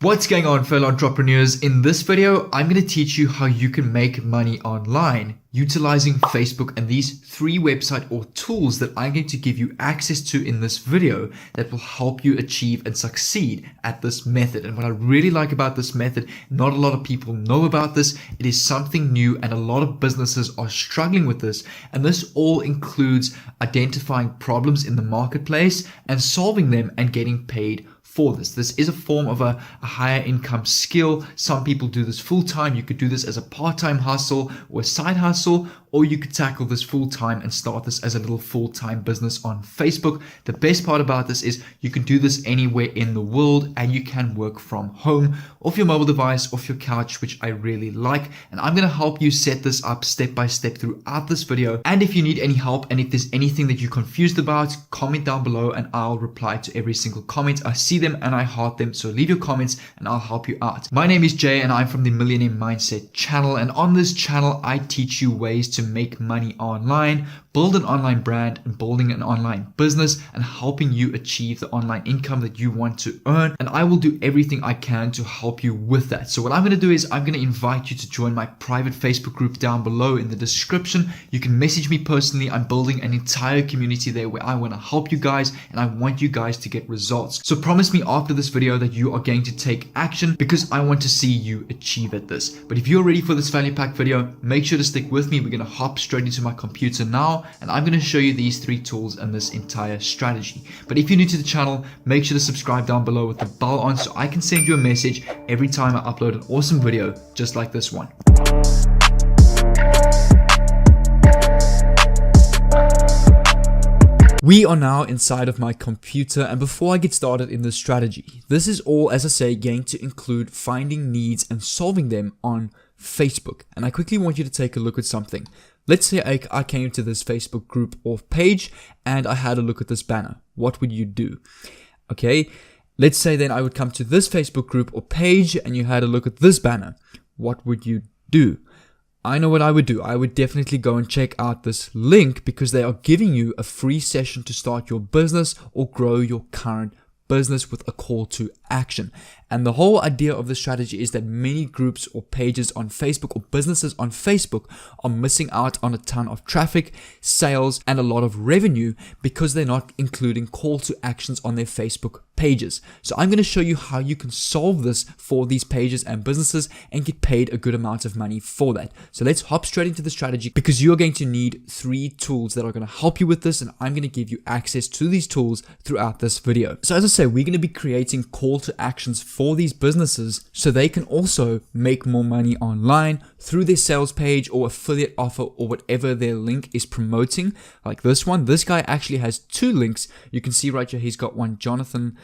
What's going on, fellow entrepreneurs? In this video, I'm going to teach you how you can make money online utilizing Facebook and these 3 website or tools that I'm going to give you access to in this video that will help you achieve and succeed at this method. And what I really like about this method, not a lot of people know about this. It is something new and a lot of businesses are struggling with this. And this all includes identifying problems in the marketplace and solving them and getting paid for this. This is a form of a higher income skill. Some people do this full time. You could do this as a part-time hustle or a side hustle, or you could tackle this full time and start this as a little full-time business on Facebook. The best part about this is you can do this anywhere in the world and you can work from home, off your mobile device, off your couch, which I really like. And I'm going to help you set this up step by step throughout this video. And if you need any help and if there's anything that you're confused about, comment down below and I'll reply to every single comment. I see them and I heart them, so leave your comments and I'll help you out. My name is Jay and I'm from the Millionaire Mindset channel, and on this channel I teach you ways to make money online, build an online brand and building an online business, and helping you achieve the online income that you want to earn. And I will do everything I can to help you with that. So what I'm going to do is I'm going to invite you to join my private Facebook group down below in the description. You can message me personally. I'm building an entire community there where I want to help you guys and I want you guys to get results. So promise me after this video that you are going to take action, because I want to see you achieve at this. But if you're ready for this value pack video, make sure to stick with me. We're going to hop straight into my computer now and I'm going to show you these 3 tools and this entire strategy. But if you're new to the channel, make sure to subscribe down below with the bell on so I can send you a message every time I upload an awesome video just like this one. We are now inside of my computer, and before I get started in this strategy, this is all, as I say, going to include finding needs and solving them on Facebook. And I quickly want you to take a look at something. Let's say I came to this Facebook group or page and I had a look at this banner. What would you do? Okay, let's say then I would come to this Facebook group or page and you had a look at this banner. What would you do? I know what I would do. I would definitely go and check out this link because they are giving you a free session to start your business or grow your current business with a call to action. And the whole idea of this strategy is that many groups or pages on Facebook or businesses on Facebook are missing out on a ton of traffic, sales, and a lot of revenue because they're not including call to actions on their Facebook pages. So I'm going to show you how you can solve this for these pages and businesses and get paid a good amount of money for that. So let's hop straight into the strategy, because you're going to need 3 tools that are going to help you with this, and I'm going to give you access to these tools throughout this video. So as I say, we're going to be creating call to actions for these businesses so they can also make more money online through their sales page or affiliate offer or whatever their link is promoting. Like this one, this guy actually has 2 links. You can see right here, he's got one, Jonathan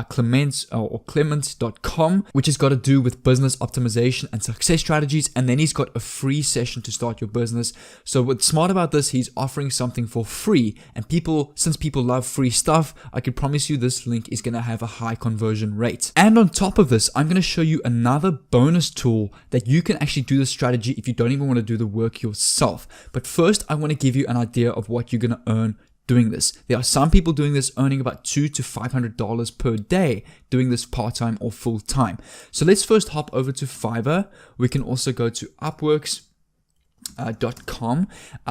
Clements or Clements.com, which has got to do with business optimization and success strategies. And then he's got a free session to start your business. So what's smart about this, he's offering something for free, and since people love free stuff, I can promise you this link is going to have a high conversion rate. And on top of this, I'm going to show you another bonus tool that you can actually do the strategy if you don't even want to do the work yourself. But first, I want to give you an idea of what you're going to earn doing this. There are some people doing this earning about $200 to $500 per day doing this part-time or full-time. So let's first hop over to Fiverr. We can also go to Upworks.com.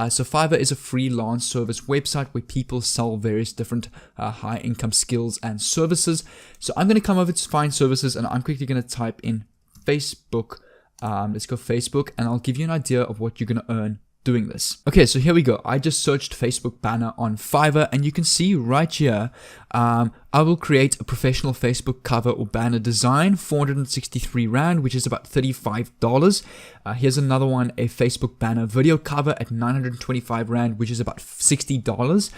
So Fiverr is a freelance service website where people sell various different high income skills and services. So I'm going to come over to find services and I'm quickly going to type in Facebook. Let's go Facebook, and I'll give you an idea of what you're going to earn doing this. Okay, so here we go. I just searched Facebook banner on Fiverr, and you can see right here, I will create a professional Facebook cover or banner design, 463 Rand, which is about $35. Here's another one, a Facebook banner video cover at 925 Rand, which is about $60.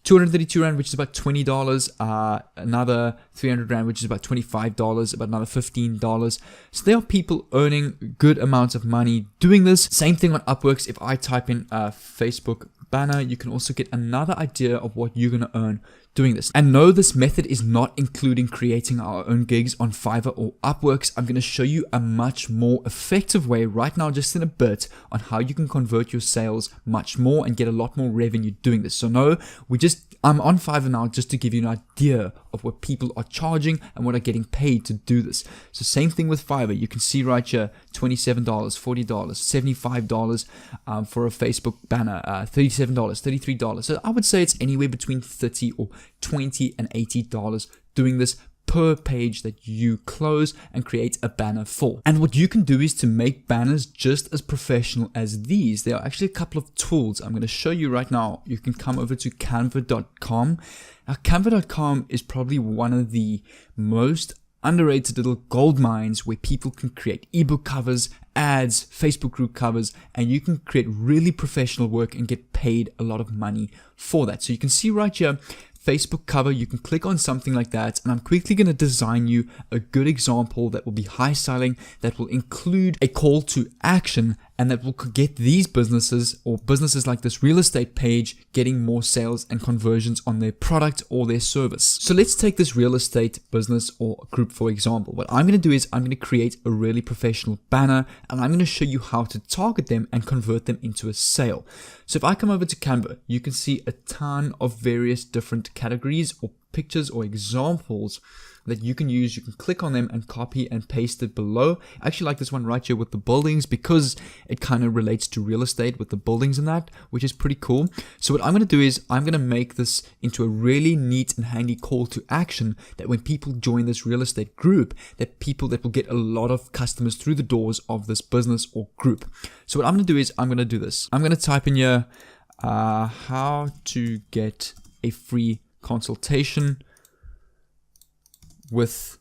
232 Rand, which is about $20, another 300 Rand, which is about $25, about another $15. So there are people earning good amounts of money doing this. Same thing on Upworks. If I type in Facebook banner, you can also get another idea of what you're going to earn doing this. And no, this method is not including creating our own gigs on Fiverr or Upworks. I'm going to show you a much more effective way right now, just in a bit, on how you can convert your sales much more and get a lot more revenue doing this. So no, I'm on Fiverr now just to give you an idea of what people are charging and what are getting paid to do this. So same thing with Fiverr. You can see right here, $27, $40, $75 for a Facebook banner, $37, $33. So I would say it's anywhere between $30 or $20 and $80 doing this per page that you close and create a banner for. And what you can do is to make banners just as professional as these. There are actually a couple of tools I'm going to show you right now. You can come over to canva.com. Now, canva.com is probably one of the most underrated little gold mines where people can create ebook covers, ads, Facebook group covers, and you can create really professional work and get paid a lot of money for that. So you can see right here, Facebook cover, you can click on something like that, and I'm quickly going to design you a good example that will be high selling, that will include a call to action, and that will get these businesses or businesses like this real estate page getting more sales and conversions on their product or their service. So let's take this real estate business or group for example. What I'm going to do is I'm going to create a really professional banner, and I'm going to show you how to target them and convert them into a sale. So if I come over to Canva, you can see a ton of various different categories or pictures or examples that you can use. You can click on them and copy and paste it below. I actually like this one right here with the buildings because it kind of relates to real estate with the buildings and that, which is pretty cool. So what I'm going to do is I'm going to make this into a really neat and handy call to action that when people join this real estate group, that will get a lot of customers through the doors of this business or group. So what I'm going to do is I'm going to do this. I'm going to type in here how to get a free consultation with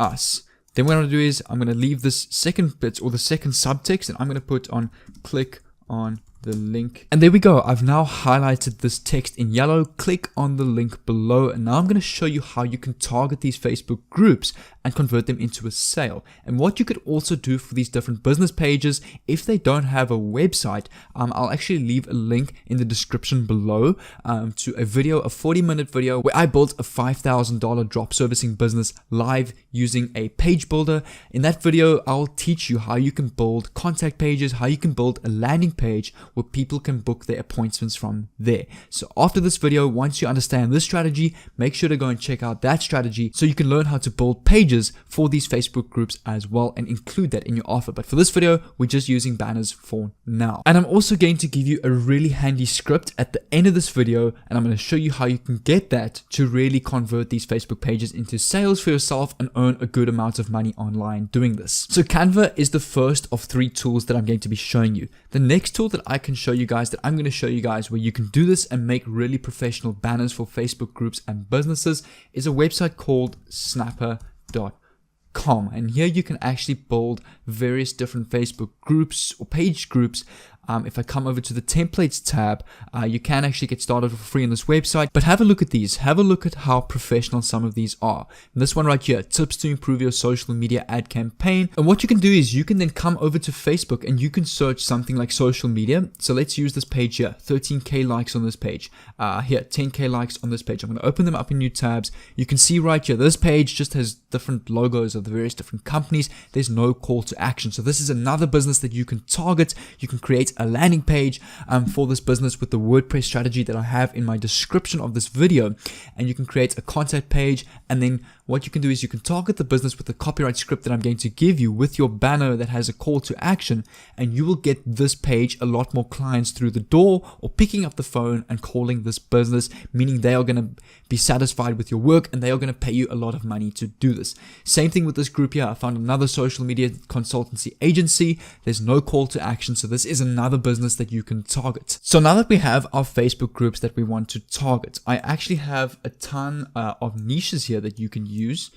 us. Then what I'm going to do is I'm going to leave this second bit or the second subtext, and I'm going to put on click on the link. And there we go. I've now highlighted this text in yellow. Click on the link below. And now I'm going to show you how you can target these Facebook groups and convert them into a sale. And what you could also do for these different business pages, if they don't have a website, I'll actually leave a link in the description below to a video, a 40-minute video where I built a $5,000 drop servicing business live using a page builder. In that video, I'll teach you how you can build contact pages, how you can build a landing page where people can book their appointments from there. So after this video, once you understand this strategy, make sure to go and check out that strategy so you can learn how to build pages for these Facebook groups as well and include that in your offer. But for this video, we're just using banners for now. And I'm also going to give you a really handy script at the end of this video, and I'm going to show you how you can get that to really convert these Facebook pages into sales for yourself and earn a good amount of money online doing this. So Canva is the first of 3 tools that I'm going to be showing you. The next tool that I can show you guys, that I'm going to show you guys where you can do this and make really professional banners for Facebook groups and businesses, is a website called snapper.com. And here you can actually build various different Facebook groups or page groups. If I come over to the templates tab, you can actually get started for free on this website. But have a look at these. Have a look at how professional some of these are. And this one right here, tips to improve your social media ad campaign. And what you can do is you can then come over to Facebook and you can search something like social media. So let's use this page here, 13K likes on this page. Here, 10K likes on this page. I'm going to open them up in new tabs. You can see right here, this page just has different logos of the various different companies. There's no call to action. So this is another business that you can target. You can create a landing page for this business with the WordPress strategy that I have in my description of this video, and you can create a contact page. And then what you can do is you can target the business with the copyright script that I'm going to give you with your banner that has a call to action, and you will get this page a lot more clients through the door or picking up the phone and calling this business, meaning they are going to be satisfied with your work and they are going to pay you a lot of money to do this. Same thing with this group here. I found another social media consultancy agency. There's no call to action, so this is another business that you can target. So now that we have our Facebook groups that we want to target, I actually have a ton of niches here that you can use.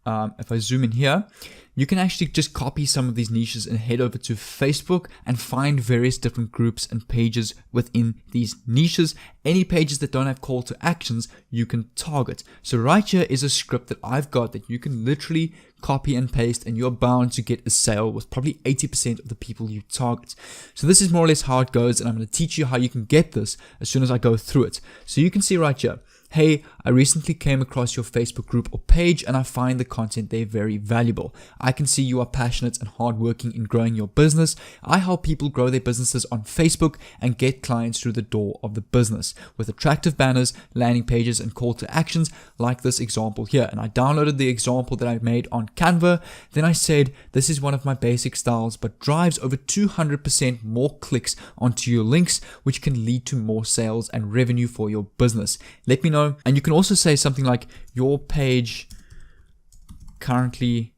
If I zoom in here, you can actually just copy some of these niches and head over to Facebook and find various different groups and pages within these niches. Any pages that don't have call to actions, you can target. So right here is a script that I've got that you can literally copy and paste, and you're bound to get a sale with probably 80% of the people you target. So this is more or less how it goes, and I'm going to teach you how you can get this as soon as I go through it. So you can see right here, hey, I recently came across your Facebook group or page and I find the content there very valuable. I can see you are passionate and hardworking in growing your business. I help people grow their businesses on Facebook and get clients through the door of the business with attractive banners, landing pages, and call to actions like this example here. And I downloaded the example that I made on Canva. Then I said, this is one of my basic styles, but drives over 200% more clicks onto your links, which can lead to more sales and revenue for your business. Let me know. And you can also say something like, your page currently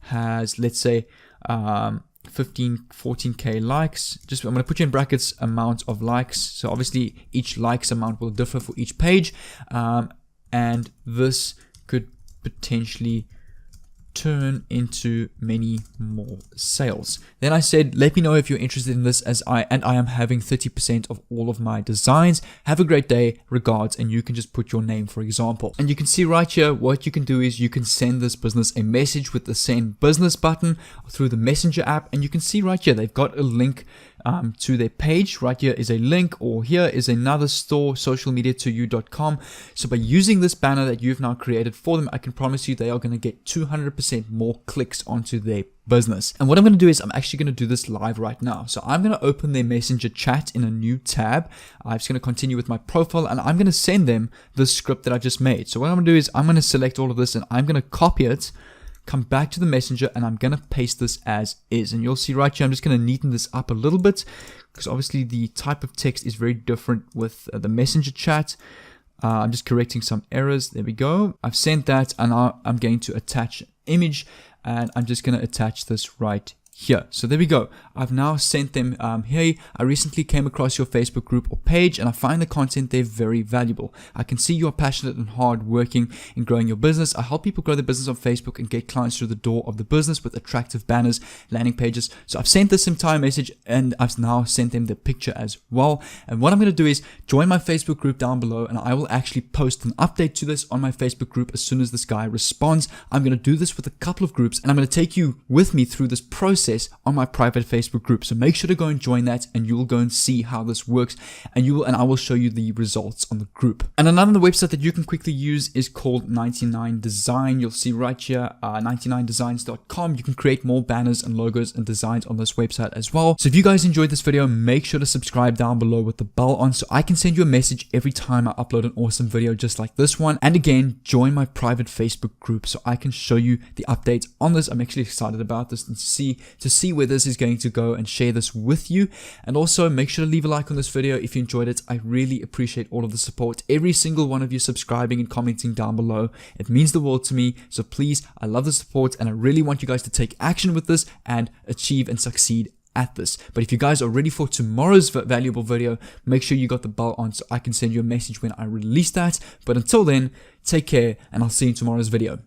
has, let's say, 14k likes. I'm going to put you in brackets amount of likes. So obviously each likes amount will differ for each page. And this could potentially turn into many more sales. Then I said, let me know if you're interested in this, as I am having 30% of all of my designs. Have a great day, regards, and you can just put your name, for example. And you can see right here, what you can do is you can send this business a message with the send business button through the Messenger app. And you can see right here, they've got a link to their page. Right here is a link, or here is another store, socialmediatoyou.com. So by using this banner that you've now created for them, I can promise you they are going to get 200% more clicks onto their business. And what I'm going to do is I'm actually going to do this live right now. So I'm going to open their Messenger chat in a new tab. I'm just going to continue with my profile, and I'm going to send them the script that I just made. So what I'm going to do is I'm going to select all of this and I'm going to copy it, come back to the Messenger, and I'm going to paste this as is. And you'll see right here, I'm just going to neaten this up a little bit because obviously the type of text is very different with the Messenger chat. I'm just correcting some errors. There we go. I've sent that, and now I'm going to attach an image, and I'm just going to attach this right here. So there we go. I've now sent them, hey, I recently came across your Facebook group or page and I find the content there very valuable. I can see you are passionate and hardworking in growing your business. I help people grow their business on Facebook and get clients through the door of the business with attractive banners, landing pages. So I've sent this entire message, and I've now sent them the picture as well. And what I'm going to do is join my Facebook group down below, and I will actually post an update to this on my Facebook group as soon as this guy responds. I'm going to do this with a couple of groups, and I'm going to take you with me through this process on my private Facebook group. So make sure to go and join that, and you'll go and see how this works, and I will show you the results on the group. And another website that you can quickly use is called 99 Design. You'll see right here, 99designs.com. You can create more banners and logos and designs on this website as well. So if you guys enjoyed this video, make sure to subscribe down below with the bell on so I can send you a message every time I upload an awesome video just like this one. And again, join my private Facebook group so I can show you the updates on this. I'm actually excited about this and to see where this is going to go and share this with you. And also make sure to leave a like on this video if you enjoyed it. I really appreciate all of the support, every single one of you subscribing and commenting down below. It means the world to me. So please, I love the support, and I really want you guys to take action with this and achieve and succeed at this. But if you guys are ready for tomorrow's valuable video, make sure you got the bell on so I can send you a message when I release that. But until then, take care, and I'll see you in tomorrow's video.